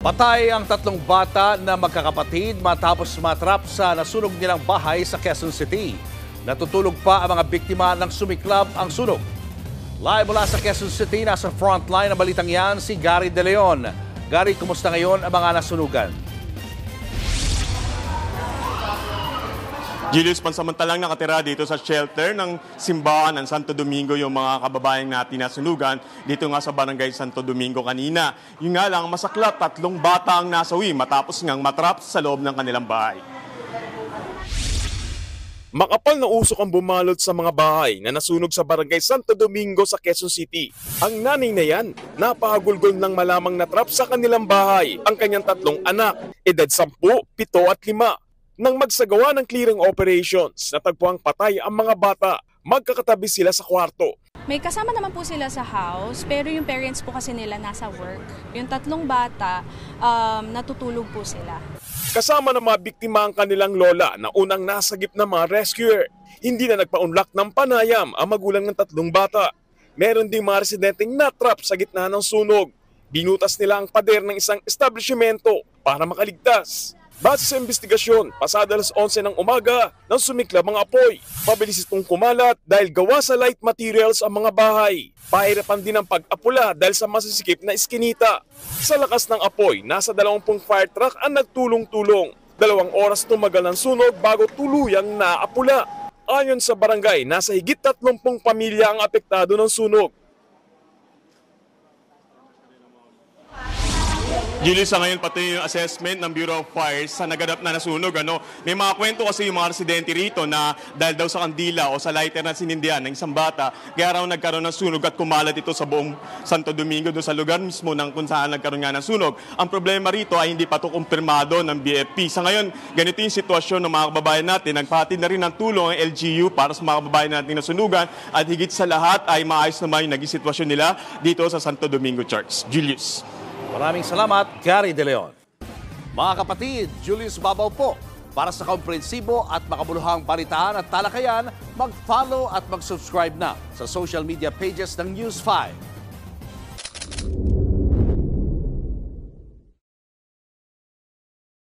Patay ang tatlong bata na magkakapatid matapos matrap sa nasunog nilang bahay sa Quezon City. Natutulog pa ang mga biktima ng sumiklab ang sunog. Live mula sa Quezon City, nasa frontline ng balitang yan si Gary De Leon. Gary, kumusta ngayon ang mga nasunugan? Julius, pansamantalang nakatira dito sa shelter ng simbahan ng Santo Domingo yung mga kababayan natin na sunugan dito nga sa Barangay Santo Domingo kanina. Yung nga lang, masaklat, tatlong bata ang nasawi matapos ngang matrap sa loob ng kanilang bahay. Makapal na usok ang bumalot sa mga bahay na nasunog sa Barangay Santo Domingo sa Quezon City. Ang nanay na yan, napahagulgol ng malamang natrap sa kanilang bahay ang kanyang tatlong anak, edad 10, 7 at 5. Nang magsagawa ng clearing operations, natagpuang patay ang mga bata. Magkakatabi sila sa kwarto. May kasama naman po sila sa house, pero yung parents po kasi nila nasa work. Yung tatlong bata, natutulog po sila. Kasama ng mga biktima ang kanilang lola na unang nasagip ng mga rescuer. Hindi na nagpa-unlock ng panayam ang magulang ng tatlong bata. Meron ding mga residenteng natrap sa gitna ng sunog. Binutas nila ang pader ng isang establishmento para makaligtas. Base sa investigasyon, pasada alas 11 ng umaga nang sumiklab ang apoy. Mabilis itong kumalat dahil gawa sa light materials ang mga bahay. Pahirapan din ang pag-apula dahil sa masisikip na iskinita. Sa lakas ng apoy, nasa 20 fire truck ang nagtulong-tulong. 2 oras tumagal ang sunog bago tuluyang naapula. Ayon sa barangay, nasa higit 30 pamilya ang apektado ng sunog. Julius, sa ngayon pati yung assessment ng Bureau of Fires sa naganap na nasunog. May mga kwento kasi yung mga residente rito na dahil daw sa kandila o sa lighter na sinindihan ng isang bata, kaya raw nagkaroon ng sunog at kumalat ito sa buong Santo Domingo doon sa lugar mismo ng kung saan nagkaroon nga ng sunog. Ang problema rito ay hindi pa ito kumpirmado ng BFP. Sa ngayon, ganito yung sitwasyon ng mga kababayan natin. Nagpahatid na rin ng tulong ang LGU para sa mga kababayan natin na sunugan at higit sa lahat ay maayos naman yung naging sitwasyon nila dito sa Santo Domingo Church. Julius. Maraming salamat, Gary De Leon. Mga kapatid, Julius Babaw po. Para sa komprehensibo at makabuluhang balitaan at talakayan, mag-follow at mag-subscribe na sa social media pages ng News 5.